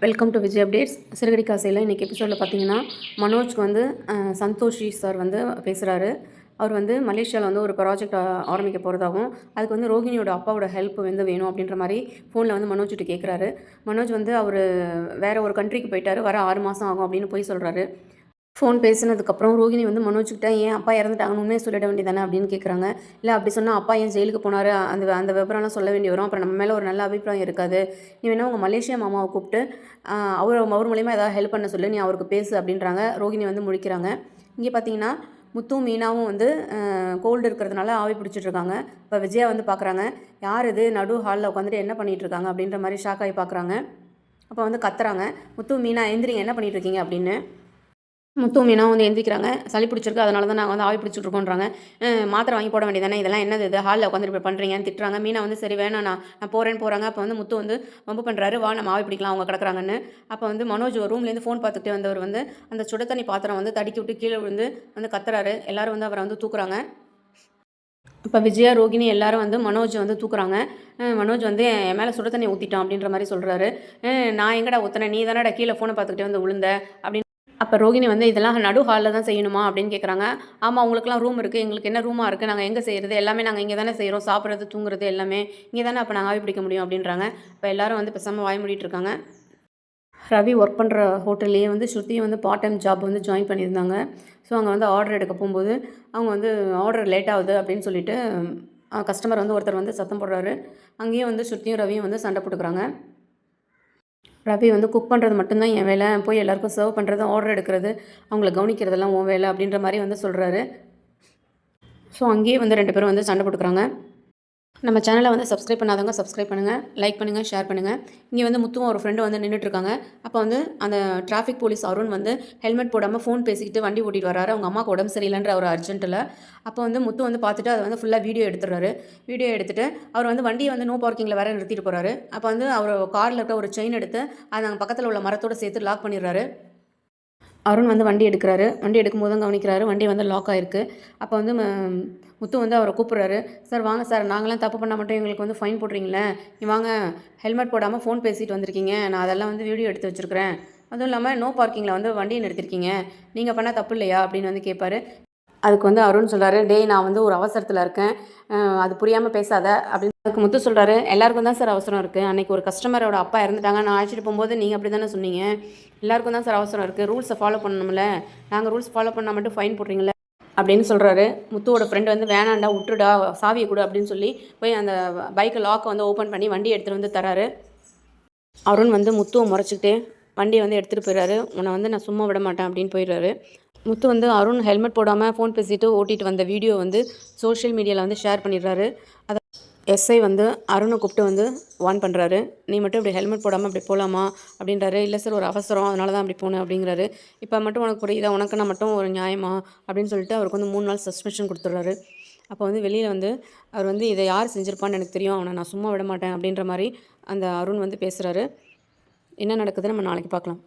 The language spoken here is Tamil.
Welcome to Vijay updates. சிறுகடி காசையில் இன்றைக்கி எபிசோடில் பார்த்தீங்கன்னா மனோஜ்க்கு வந்து சந்தோஷி சார் வந்து பேசுகிறாரு. அவர் வந்து மலேசியாவில் வந்து ஒரு ப்ராஜெக்ட் ஆரம்பிக்க போகிறதாகவும் அதுக்கு வந்து ரோகிணியோட அப்பாவோட ஹெல்ப் வந்து வேணும் அப்படின்ற மாதிரி ஃபோனில் வந்து மனோஜ்கிட்ட கேட்குறாரு. மனோஜ் வந்து அவர் வேறு ஒரு கண்ட்ரிக்கு போயிட்டார், வர 6 மாதம் ஆகும் அப்படின்னு போய் சொல்கிறாரு. ஃபோன் பேசினதுக்கப்புறம் ரோகிணி வந்து மனோஜ்கிட்ட ஏன் அப்பா இறந்துட்டாங்கன்னு உண்மையை சொல்லிட வேண்டியதானே அப்படின்னு கேட்குறாங்க. இல்லை அப்படி சொன்னால் அப்பா ஏன் ஜெயிலுக்கு போனார், அந்த அந்த விவரம்லாம் சொல்ல வேண்டி வரும், அப்புறம் நம்ம மேலே ஒரு நல்ல அபிப்பிராயம் இருக்காது. நீ வேணா உங்கள் மலேசியா மாமாவை கூப்பிட்டு அவர் மூலிமா ஏதாவது ஹெல்ப் பண்ண சொல்லு, நீ அவருக்கு பேசு அப்படின்றாங்க. ரோகிணி வந்து முழிக்கிறாங்க. இங்கே பார்த்தீங்கன்னா முத்துவும் மீனாவும் வந்து கோல்டு இருக்கிறதுனால ஆவி பிடிச்சிட்ருக்காங்க. இப்போ விஜயா வந்து பார்க்குறாங்க, யார் இது நடு ஹாலில் உட்காந்துட்டு என்ன பண்ணிகிட்ருக்காங்க அப்படின்ற மாதிரி ஷாக் ஆகி பார்க்குறாங்க. அப்போ வந்து கத்துறாங்க, முத்து மீனா எந்திரிங்க, என்ன பண்ணிகிட்ருக்கீங்க அப்படின்னு. முத்து மீனாவும் வந்து எந்திரிக்கிறாங்க. சளி பிடிச்சிருக்கு, அதனால தான் நாங்கள் வந்து ஆவி பிடிச்சிட்ருக்கோன்றாங்க. மாத்திரை வாங்கி போட வேண்டியதானே, இதெல்லாம் என்னது இது ஹாலில் உட்காந்துட்டு இப்படி பண்ணுறீங்கன்னு திட்டுறாங்க. மீனா வந்து சரி வேணாம், நான் போகிறேன்னு போகிறாங்க. அப்போ வந்து முத்து வந்து வம்பு பண்ணுறாரு, வா நம்ம ஆவி பிடிக்கலாம் அவங்க கிடக்குறாங்கன்னு. அப்போ வந்து மனோஜ் ஒரு ரூம்லேருந்து ஃபோன் பார்த்துட்டு வந்தவர் வந்து அந்த சுட தண்ணி பாத்திரம் வந்து தடுக்கி விட்டு கீழே விழுந்து வந்து கத்துறாரு. எல்லோரும் வந்து அவரை வந்து தூக்குறாங்க. இப்போ விஜயா ரோகிணி எல்லாரும் வந்து மனோஜ் வந்து தூக்குறாங்க. மனோஜ் வந்து என் மேலே சுட தண்ணி ஊற்றிட்டான் அப்படின்ற மாதிரி சொல்கிறாரு. நான் எங்கடா ஊற்றினேன், நீ தானடா கீழே ஃபோனை பார்த்துக்கிட்டே வந்து விழுந்த அப்படின்னு. அப்போ ரோகிணி வந்து இதெல்லாம் நடு ஹாலில் தான் செய்யணுமா அப்படின்னு கேட்குறாங்க. ஆமாம், உங்களுக்குலாம் ரூம் இருக்குது, எங்களுக்கு என்ன ரூமாக இருக்குது, நாங்கள் எங்கே செய்கிறது, எல்லாமே நாங்கள் இங்கே தானே செய்கிறோம், சாப்பிட்றது தூங்குறது எல்லாமே இங்கே தானே, அப்போ நாங்கள் ஆவி பிடிக்க முடியும் அப்படின்றாங்க. இப்போ எல்லோரும் வந்து பேசாமல் வாய் மூடிட்டு இருக்காங்க. ரவி ஒர்க் பண்ணுற ஹோட்டல்லையே வந்து ஸ்ருதியும் வந்து பார்ட் டைம் ஜாப் வந்து ஜாயின் பண்ணியிருந்தாங்க. ஸோ அங்கே வந்து ஆர்டர் எடுக்க போகும்போது அவங்க வந்து ஆர்டர் லேட் ஆகுது அப்படின்னு சொல்லிட்டு கஸ்டமர் வந்து ஒருத்தர் வந்து சத்தம் போடுறாரு. அங்கேயும் வந்து ஸ்ருதியும் ரவியும் வந்து சண்டை போட்டுக்கிறாங்க. ரவி வந்து குக் பண்ணுறது மட்டும்தான் என் வேலை, போய் எல்லாேருக்கும் சர்வ் பண்ணுறது, ஆர்டர் எடுக்கிறது, அவங்கள கவனிக்கிறதெல்லாம் உன் வேலை அப்படின்ற மாதிரி வந்து சொல்கிறாரு. ஸோ அங்கேயே வந்து 2 பேரும் வந்து சண்டை போட்டுக்கிறாங்க. நம்ம சேனலை வந்து சப்ஸ்கிரைப் பண்ணாதவங்க சப்ஸ்கிரைப் பண்ணுங்கள், லைக் பண்ணுங்கள், ஷேர் பண்ணுங்கள். இங்கே வந்து முத்துவும் ஒரு ஃப்ரெண்டு வந்து நின்றுட்டுருக்காங்க. அப்போ வந்து அந்த டிராஃபிக் போலீஸ் அருண் வந்து ஹெல்மெட் போடாமல் ஃபோன் பேசிக்கிட்டு வண்டி ஓட்டிகிட்டு வராரு. அவங்க அம்மாவுக்கு உடம்பு சரியில்லைன்ற ஒரு அர்ஜென்ட்டில். அப்போ வந்து முத்து வந்து பார்த்துட்டு அதை வந்து ஃபுல்லாக வீடியோ எடுத்துடுறாரு. வீடியோ எடுத்துகிட்டு அவர் வந்து வண்டியை வந்து நோ பார்க்கிங்கில் வேறு நிறுத்திட்டு போகிறாரு. அப்போ வந்து அவர் காரில் இருக்க ஒரு செயின் எடுத்து அதை அங்கே பக்கத்தில் உள்ள மரத்தோடு சேர்த்து லாக் பண்ணிடுறாரு. அருண் வந்து வண்டி எடுக்கிறாரு. வண்டி எடுக்கும்போது தான் கவனிக்கிறாரு, வண்டி வந்து லாக் ஆகிருக்கு. அப்போ வந்து முத்து வந்து அவரை கூப்பிட்றாரு. சார் வாங்க சார், நாங்களாம் தப்பு பண்ணால் மட்டும் எங்களுக்கு வந்து ஃபைன் போடுறீங்களே, நீ வாங்க, ஹெல்மெட் போடாமல் ஃபோன் பேசிட்டு வந்திருக்கீங்க, நான் அதெல்லாம் வந்து வீடியோ எடுத்து வச்சுருக்கிறேன், அதுவும் இல்லாமல் நோ பார்க்கிங்கில் வந்து வண்டியை நிறுத்திருக்கீங்க, நீங்கள் பண்ணால் தப்பு இல்லையா அப்படின்னு வந்து கேட்பாரு. அதுக்கு வந்து அருண் சொல்கிறாரு, டேய் நான் வந்து ஒரு அவசரத்தில் இருக்கேன், அது புரியாமல் பேசாத அப்படின்னு. அதுக்கு முத்து சொல்கிறாரு, எல்லாருக்கும் தான் சார் அவசரம் இருக்குது, அன்றைக்கி ஒரு கஸ்டமரோட அப்பா இறந்துட்டாங்க, நான் அழைச்சிட்டு போகும்போது நீங்கள் அப்படி தானே சொன்னீங்க, எல்லாருக்கும் தான் சார் அவசரம் இருக்குது, ரூல்ஸை ஃபாலோ பண்ணணும்ல, நாங்கள் ரூல்ஸ் ஃபாலோ பண்ணால் மட்டும் ஃபைன் போடுறீங்களே அப்படின்னு சொல்கிறாரு. முத்துவோட ஃப்ரெண்டு வந்து வேணாண்டா விட்டுடா, சாவியை கொடு அப்படின்னு சொல்லி போய் அந்த பைக்கை லாக்கை வந்து ஓப்பன் பண்ணி வண்டி எடுத்துகிட்டு வந்து தராரு. அருண் வந்து முத்துவை முறைச்சிக்கிட்டே வண்டியை வந்து எடுத்துகிட்டு போயிடுறாரு. உன்னை வந்து நான் சும்மா விட மாட்டேன் அப்படின்னு போயிடுறாரு. முத்து வந்து அருண் ஹெல்மெட் போடாமல் ஃபோன் பேசிட்டு ஓட்டிகிட்டு வந்த வீடியோ வந்து சோஷியல் மீடியாவில் வந்து ஷேர் பண்ணிடுறாரு. அதை எஸ்ஐ வந்து அருணை கூப்பிட்டு வந்து வார்ன் பண்ணுறாரு. நீ மட்டும் இப்படி ஹெல்மெட் போடாமல் அப்படி போகலாமா அப்படின்றாரு. இல்லை சார், ஒரு அவசரம், அதனால தான் அப்படி போனேன் அப்படிங்கிறாரு. இப்போ மட்டும் உனக்கு புரியுதா, உனக்குன்னா மட்டும் ஒரு நியாயமா அப்படின்னு சொல்லிட்டு அவருக்கு வந்து 3 நாள் சஸ்பென்ஷன் கொடுத்துட்றாரு. அப்போ வந்து வெளியில் வந்து அவர் வந்து இதை யார் செஞ்சுருப்பான்னு எனக்கு தெரியும், அவனை நான் சும்மா விட மாட்டேன் அப்படின்ற மாதிரி அந்த அருண் வந்து பேசுகிறாரு. என்ன நடக்குதுன்னு நம்ம நாளைக்கு பார்க்கலாம்.